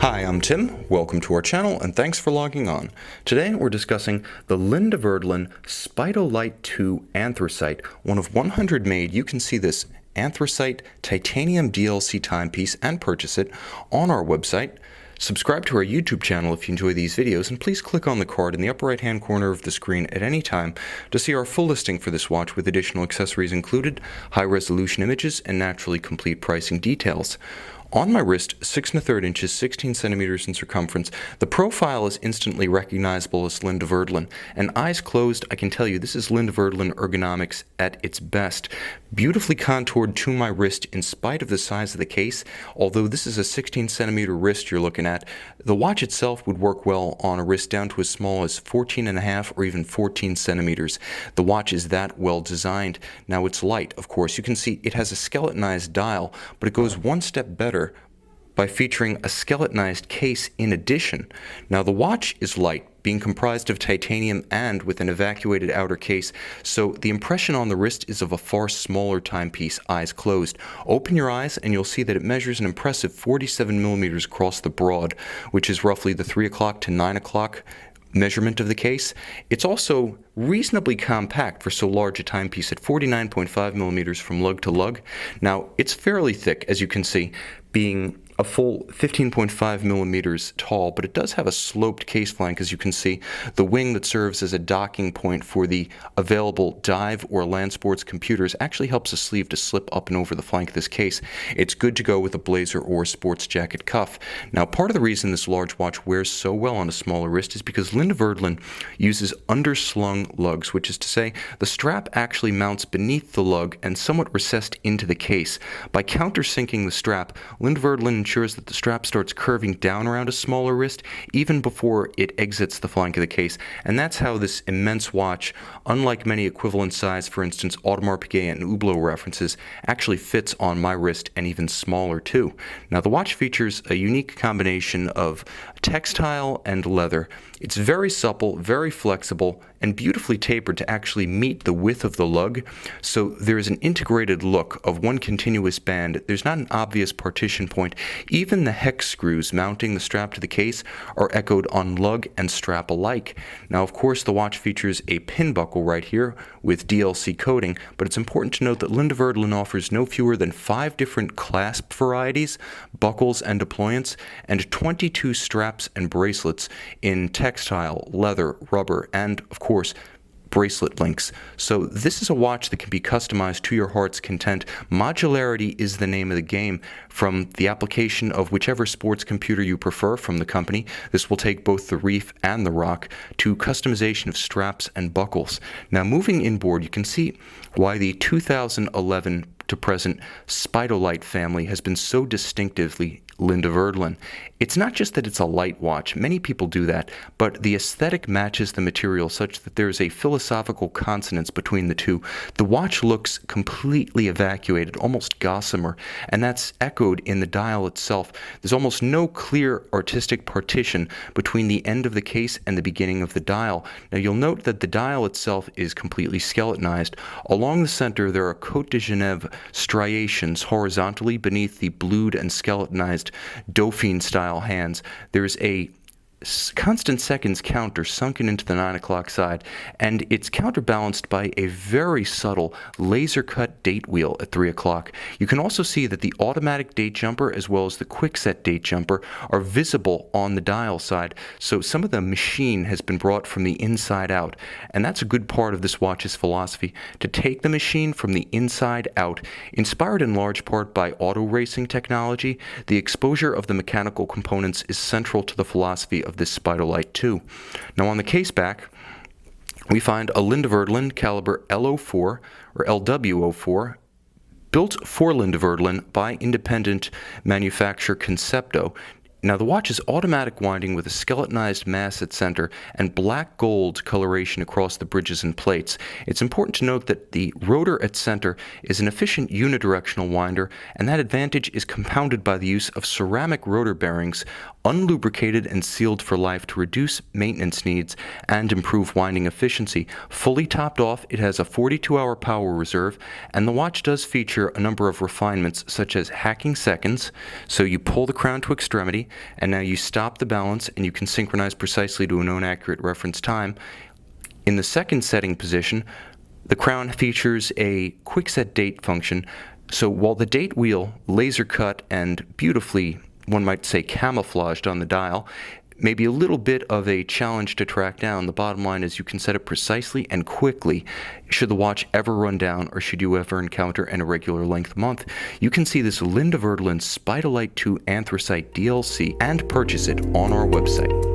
Hi, I'm Tim. Welcome to our channel and thanks for logging on. Today we're discussing the Linde Werdelin Spidolite 2 Anthracite, one of 100 made. You can see this Anthracite titanium DLC timepiece and purchase it on our website. Subscribe to our YouTube channel if you enjoy these videos, and please click on the card in the upper right hand corner of the screen at any time to see our full listing for this watch with additional accessories included, high resolution images, and naturally complete pricing details. On my wrist, 6 1/3 inches, 16 centimeters in circumference, the profile is instantly recognizable as Linde Werdelin, and eyes closed, I can tell you this is Linde Werdelin ergonomics at its best. Beautifully contoured to my wrist in spite of the size of the case. Although this is a 16 centimeter wrist you're looking at, the watch itself would work well on a wrist down to as small as 14.5 or even 14 centimeters. The watch is that well designed. Now it's light, of course. You can see it has a skeletonized dial, but it goes one step better by featuring a skeletonized case in addition. Now the watch is light, being comprised of titanium and with an evacuated outer case, so the impression on the wrist is of a far smaller timepiece, eyes closed. Open your eyes and you'll see that it measures an impressive 47 millimeters across the broad, which is roughly the 3 o'clock to 9 o'clock measurement of the case. It's also reasonably compact for so large a timepiece at 49.5 millimeters from lug to lug. Now it's fairly thick, as you can see, being a full 15.5 millimeters tall, but it does have a sloped case flank, as you can see. The wing that serves as a docking point for the available dive or land sports computers actually helps a sleeve to slip up and over the flank of this case. It's good to go with a blazer or sports jacket cuff. Now, part of the reason this large watch wears so well on a smaller wrist is because Linde Werdelin uses under-slung lugs, which is to say the strap actually mounts beneath the lug and somewhat recessed into the case. By countersinking the strap, Linde Werdelin ensures that the strap starts curving down around a smaller wrist even before it exits the flank of the case, and that's how this immense watch, unlike many equivalent size, for instance Audemars Piguet and Hublot references, actually fits on my wrist and even smaller too. Now the watch features a unique combination of textile and leather. It's very supple, very flexible, and beautifully tapered to actually meet the width of the lug, so there is an integrated look of one continuous band. There's not an obvious partition point. Even the hex screws mounting the strap to the case are echoed on lug and strap alike. Now, of course, the watch features a pin buckle right here with DLC coating, but it's important to note that Linde Werdelin offers no fewer than 5 different clasp varieties, buckles and deployants, and 22 straps and bracelets in textile, leather, rubber, and, of course, bracelet links. So this is a watch that can be customized to your heart's content. Modularity is the name of the game. From the application of whichever sports computer you prefer from the company, this will take both the reef and the rock, to customization of straps and buckles. Now moving inboard, you can see why the 2011 to present Spidolite family has been so distinctively Linde Werdelin. It's not just that it's a light watch, many people do that, but the aesthetic matches the material such that there's a philosophical consonance between the two. The watch looks completely evacuated, almost gossamer, and that's echoed in the dial itself. There's almost no clear artistic partition between the end of the case and the beginning of the dial. Now you'll note that the dial itself is completely skeletonized. Along the center there are Côte de Genève striations horizontally beneath the blued and skeletonized Dauphine style hands. There's a constant seconds counter sunken into the 9 o'clock side, and it's counterbalanced by a very subtle laser cut date wheel at 3 o'clock. You can also see that the automatic date jumper as well as the quick set date jumper are visible on the dial side, so some of the machine has been brought from the inside out, and that's a good part of this watch's philosophy, to take the machine from the inside out. Inspired in large part by auto racing technology, the exposure of the mechanical components is central to the philosophy of this Spidolite 2. Now on the case back, we find a Linde Werdelin caliber LO4 or LW04, built for Linde Werdelin by independent manufacturer Concepto. Now the watch is automatic winding with a skeletonized mass at center and black gold coloration across the bridges and plates. It's important to note that the rotor at center is an efficient unidirectional winder, and that advantage is compounded by the use of ceramic rotor bearings, unlubricated and sealed for life, to reduce maintenance needs and improve winding efficiency. Fully topped off, it has a 42-hour power reserve, and the watch does feature a number of refinements such as hacking seconds, so you pull the crown to extremity, and now you stop the balance and you can synchronize precisely to a known accurate reference time. In the second setting position, the crown features a quick set date function, so while the date wheel, laser cut and beautifully, one might say, camouflaged on the dial, may be a little bit of a challenge to track down, the bottom line is you can set it precisely and quickly should the watch ever run down or should you ever encounter an irregular length month. You can see this Linde Werdelin Spidolite 2 Anthracite DLC and purchase it on our website.